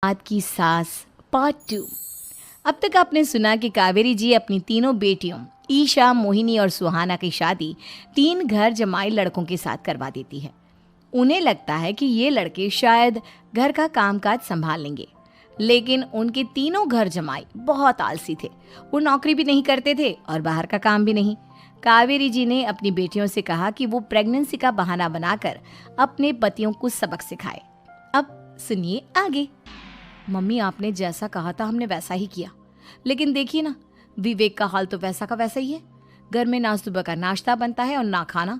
आज की सास पार्ट 2। अब तक आपने सुना कि कावेरी जी अपनी तीनों बेटियों ईशा, मोहिनी और सुहाना की शादी 3 घर जमाई लड़कों के साथ करवा देती है। उन्हें लगता है कि ये लड़के शायद घर का कामकाज संभाल लेंगे, लेकिन उनके तीनों घर जमाई बहुत आलसी थे। वो नौकरी भी नहीं करते थे और बाहर का काम भी नहीं। कावेरी जी ने अपनी बेटियों से कहा कि वो प्रेगनेंसी का बहाना बनाकर अपने पतियों को सबक सिखाए। अब सुनिए आगे। मम्मी, आपने जैसा कहा था हमने वैसा ही किया, लेकिन देखिए ना, विवेक का हाल तो वैसा का वैसा ही है। घर में ना सुबह का नाश्ता बनता है और ना खाना।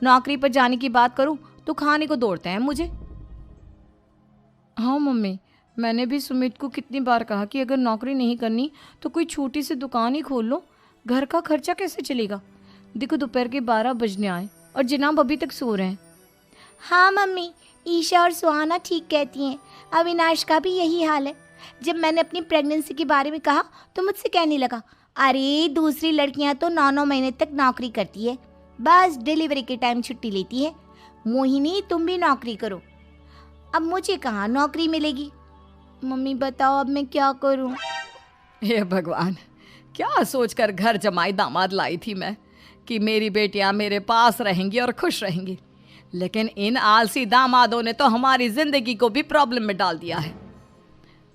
नौकरी पर जाने की बात करूं तो खाने को दौड़ते हैं मुझे। हाँ मम्मी, मैंने भी सुमित को कितनी बार कहा कि अगर नौकरी नहीं करनी तो कोई छोटी सी दुकान ही खोल लो। घर का खर्चा कैसे चलेगा? देखो दोपहर के 12 बजने आए और जनाब अभी तक सो रहे हैं। हाँ मम्मी, ईशा और सुहाना ठीक कहती हैं। अविनाश का भी यही हाल है। जब मैंने अपनी प्रेगनेंसी के बारे में कहा तो मुझसे कहने लगा, अरे दूसरी लड़कियां तो 9-9 महीने तक नौकरी करती है, बस डिलीवरी के टाइम छुट्टी लेती है। मोहिनी, तुम भी नौकरी करो। अब मुझे कहाँ नौकरी मिलेगी? मम्मी बताओ, अब मैं क्या करूँ? हे भगवान, क्या सोचकर घर जमाई दामाद लाई थी मैं कि मेरी बेटियां मेरे पास रहेंगी और खुश रहेंगी, लेकिन इन आलसी दामादों ने तो हमारी जिंदगी को भी प्रॉब्लम में डाल दिया है।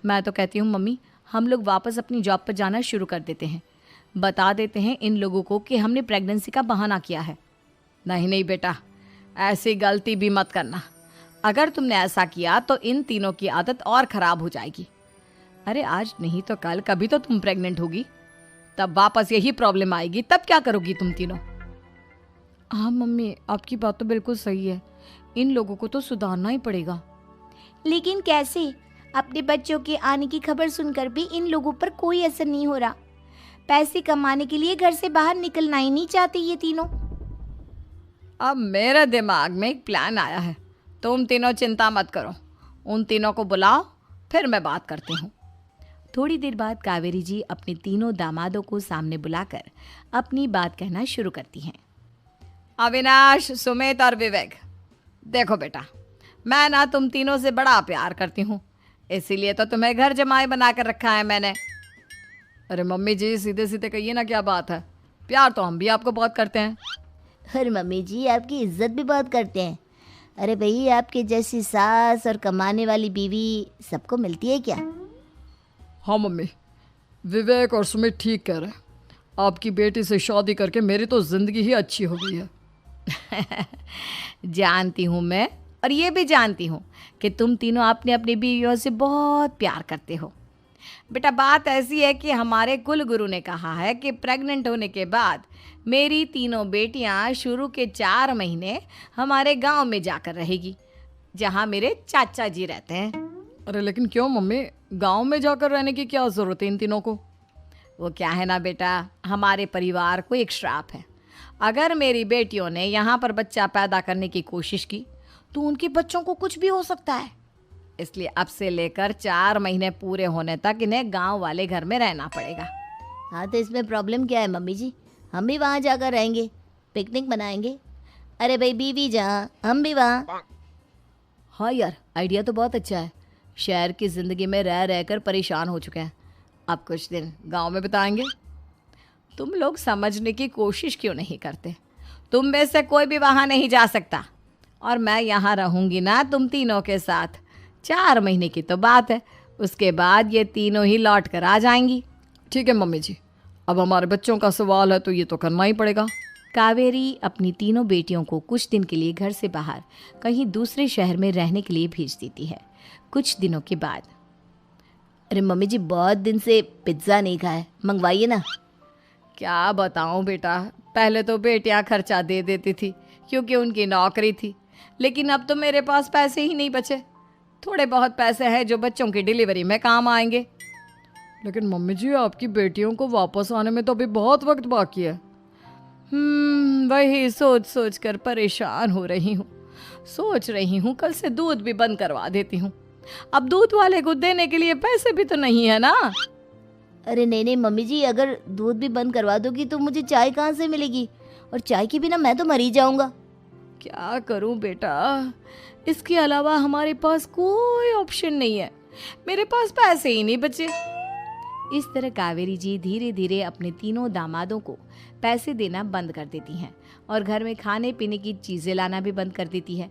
मैं तो कहती हूँ मम्मी, हम लोग वापस अपनी जॉब पर जाना शुरू कर देते हैं। बता देते हैं इन लोगों को कि हमने प्रेगनेंसी का बहाना किया है। नहीं नहीं बेटा, ऐसी गलती भी मत करना। अगर तुमने ऐसा किया तो इन तीनों की आदत और ख़राब हो जाएगी। अरे आज नहीं तो कल कभी तो तुम प्रेग्नेंट होगी, तब वापस यही प्रॉब्लम आएगी। तब क्या करोगी तुम तीनों? हाँ मम्मी, आपकी बात तो बिल्कुल सही है। इन लोगों को तो सुधारना ही पड़ेगा। लेकिन कैसे? अपने बच्चों के आने की खबर सुनकर भी इन लोगों पर कोई असर नहीं हो रहा। पैसे कमाने के लिए घर से बाहर निकलना ही नहीं चाहते ये तीनों। अब मेरे दिमाग में एक प्लान आया है। तुम तीनों चिंता मत करो, उन तीनों को बुलाओ, फिर मैं बात करती हूँ। थोड़ी देर बाद कावेरी जी अपने तीनों दामादों को सामने बुलाकर अपनी बात कहना शुरू करती हैं। अविनाश, सुमित और विवेक, देखो बेटा, मैं ना तुम तीनों से बड़ा प्यार करती हूँ, इसीलिए तो तुम्हें घर जमाई बना कर रखा है मैंने। अरे मम्मी जी, सीधे सीधे कहिए ना, क्या बात है? प्यार तो हम भी आपको बहुत करते हैं। अरे मम्मी जी, आपकी इज्जत भी बहुत करते हैं। अरे भाई, आपके जैसी सास और कमाने वाली बीवी सबको मिलती है क्या? हाँ मम्मी, विवेक और सुमित ठीक कह रहे हैं। आपकी बेटी से शादी करके मेरी तो ज़िंदगी ही अच्छी हो गई है। जानती हूँ मैं, और ये भी जानती हूँ कि तुम तीनों अपने अपनी बीवियों से बहुत प्यार करते हो। बेटा, बात ऐसी है कि हमारे कुल गुरु ने कहा है कि प्रेग्नेंट होने के बाद मेरी तीनों बेटियाँ शुरू के 4 महीने हमारे गांव में जाकर रहेगी, जहाँ मेरे चाचा जी रहते हैं। अरे लेकिन क्यों मम्मी, गांव में जाकर रहने की क्या ज़रूरत है इन तीनों को? वो क्या है ना बेटा, हमारे परिवार को एक श्राप है। अगर मेरी बेटियों ने यहाँ पर बच्चा पैदा करने की कोशिश की तो उनके बच्चों को कुछ भी हो सकता है। इसलिए अब से लेकर 4 महीने पूरे होने तक इन्हें गांव वाले घर में रहना पड़ेगा। हाँ, तो इसमें प्रॉब्लम क्या है मम्मी जी? हम भी वहाँ जाकर रहेंगे, पिकनिक मनाएंगे। अरे भाई, बीवी जहाँ हम भी वहाँ। हाँ यार, आइडिया तो बहुत अच्छा है। शहर की ज़िंदगी में रह रहकर परेशान हो चुके हैं, अब कुछ दिन गांव में बिताएंगे। तुम लोग समझने की कोशिश क्यों नहीं करते? तुम में से कोई भी वहाँ नहीं जा सकता, और मैं यहाँ रहूँगी ना तुम तीनों के साथ। 4 महीने की तो बात है, उसके बाद ये तीनों ही लौट कर आ जाएंगी। ठीक है मम्मी जी, अब हमारे बच्चों का सवाल है तो ये तो करना ही पड़ेगा। कावेरी अपनी तीनों बेटियों को कुछ दिन के लिए घर से बाहर कहीं दूसरे शहर में रहने के लिए भेज देती है। कुछ दिनों के बाद, अरे मम्मी जी, बहुत दिन से पिज्ज़ा नहीं खाया, मंगवाइए ना। क्या बताऊं बेटा, पहले तो बेटियां खर्चा दे देती थी क्योंकि उनकी नौकरी थी, लेकिन अब तो मेरे पास पैसे ही नहीं बचे। थोड़े बहुत पैसे हैं जो बच्चों की डिलीवरी में काम आएंगे। लेकिन मम्मी जी, आपकी बेटियों को वापस आने में तो अभी बहुत वक्त बाकी है। वही सोच सोच कर परेशान हो रही हूँ। सोच रही हूँ कल से दूध भी बंद करवा देती हूँ। अब दूध वाले को देने के लिए पैसे भी तो नहीं है ना। अरे नहीं नहीं मम्मी जी, अगर दूध भी बंद करवा दोगी तो मुझे चाय कहाँ से मिलेगी? और चाय के बिना मैं तो मर ही जाऊंगा। क्या करूं बेटा, इसके अलावा हमारे पास कोई ऑप्शन नहीं है। मेरे पास पैसे ही नहीं बचे। इस तरह कावेरी जी धीरे धीरे अपने तीनों दामादों को पैसे देना बंद कर देती हैं और घर में खाने पीने की चीजें लाना भी बंद कर देती है।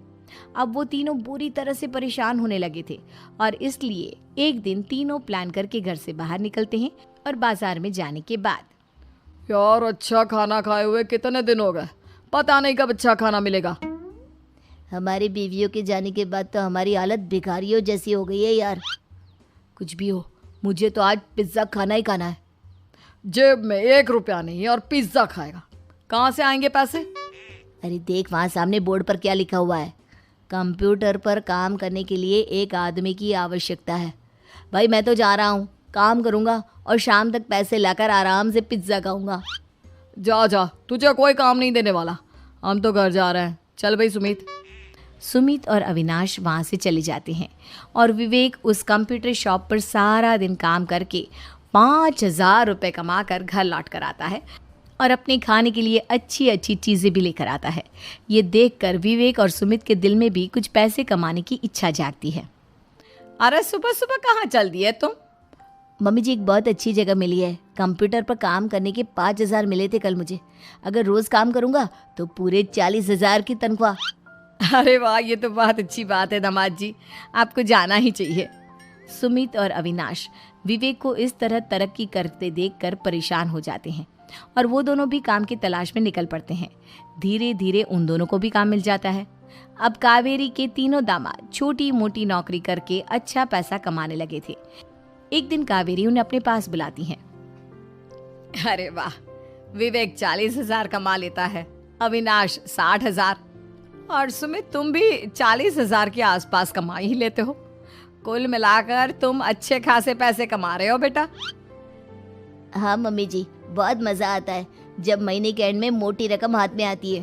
अब वो तीनों बुरी तरह से परेशान होने लगे थे और इसलिए एक दिन तीनों प्लान करके घर से बाहर निकलते हैं और बाजार में जाने के बाद यार अच्छा खाना खाए हुए कितने दिन हो गए, पता नहीं कब अच्छा खाना मिलेगा। हमारी बीवियों के जाने के बाद तो हमारी हालत भिखारियों जैसी हो गई है यार। कुछ भी हो, मुझे तो आज पिज्ज़ा खाना ही खाना है। जेब में 1 रुपया नहीं और पिज्जा खाएगा, कहाँ से आएंगे पैसे? अरे देख वहाँ सामने बोर्ड पर क्या लिखा हुआ है, कंप्यूटर पर काम करने के लिए एक आदमी की आवश्यकता है। भाई मैं तो जा रहा हूँ, काम करूँगा और शाम तक पैसे लाकर आराम से पिज्ज़ा खाऊंगा। जा जा, तुझे कोई काम नहीं देने वाला, हम तो घर जा रहे हैं। चल भाई सुमित। सुमित और अविनाश वहाँ से चले जाते हैं और विवेक उस कंप्यूटर शॉप पर सारा दिन काम करके 5,000 रुपये कमा कर घर लौट कर आता है और अपने खाने के लिए अच्छी अच्छी चीज़ें भी लेकर आता है। ये देखकर विवेक और सुमित के दिल में भी कुछ पैसे कमाने की इच्छा जागती है। अरे सुबह सुबह कहाँ चल दी है तुम? मम्मी जी एक बहुत अच्छी जगह मिली है, कंप्यूटर पर काम करने के 5,000 मिले थे कल मुझे। अगर रोज़ काम करूँगा तो पूरे 40,000 की तनख्वाह। अरे वाह, ये तो बहुत अच्छी बात है दामाद जी, आपको जाना ही चाहिए। सुमित और अविनाश विवेक को इस तरह तरक्की करते देखकर परेशान हो जाते हैं और वो दोनों भी काम की तलाश में निकल पड़ते हैं। धीरे धीरे उन दोनों को भी काम मिल जाता है। अब कावेरी के तीनों दामाद छोटी मोटी नौकरी करके अच्छा पैसा कमाने लगे थे। एक दिन कावेरी उन्हें अपने पास बुलाती है। अरे वाह, विवेक 40,000 कमा लेता है, अविनाश 60,000 और सुमित तुम भी 40,000 के आसपास कमा ही लेते हो। कुल मिलाकर तुम अच्छे खासे पैसे कमा रहे हो बेटा। हाँ मम्मी जी, बहुत मज़ा आता है जब महीने के एंड में मोटी रकम हाथ में आती है।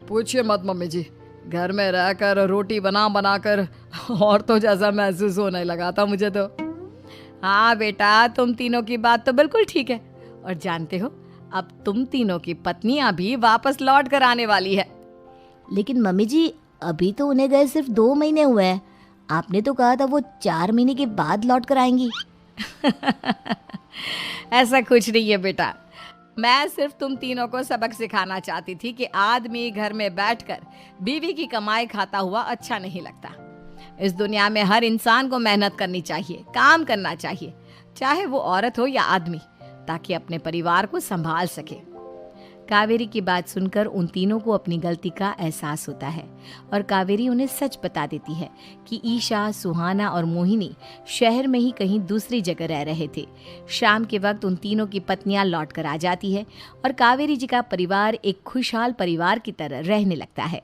पूछिए मत मम्मी जी, घर में रहकर रोटी बना बना कर औरतों जैसा महसूस होने लगा था मुझे तो। हाँ बेटा, तुम तीनों की बात तो बिल्कुल ठीक है और जानते हो अब तुम तीनों की पत्नियां भी वापस लौट कर आने वाली है। लेकिन मम्मी जी अभी तो उन्हें गए सिर्फ 2 महीने हुए हैं, आपने तो कहा था वो 4 महीने के बाद लौट कर आएंगी। ऐसा कुछ नहीं है बेटा, मैं सिर्फ तुम तीनों को सबक सिखाना चाहती थी कि आदमी घर में बैठकर बीवी की कमाई खाता हुआ अच्छा नहीं लगता। इस दुनिया में हर इंसान को मेहनत करनी चाहिए, काम करना चाहिए, चाहे वो औरत हो या आदमी, ताकि अपने परिवार को संभाल सके। कावेरी की बात सुनकर उन तीनों को अपनी गलती का एहसास होता है और कावेरी उन्हें सच बता देती है कि ईशा, सुहाना और मोहिनी शहर में ही कहीं दूसरी जगह रह रहे थे। शाम के वक्त उन तीनों की पत्नियां लौट कर आ जाती है और कावेरी जी का परिवार एक खुशहाल परिवार की तरह रहने लगता है।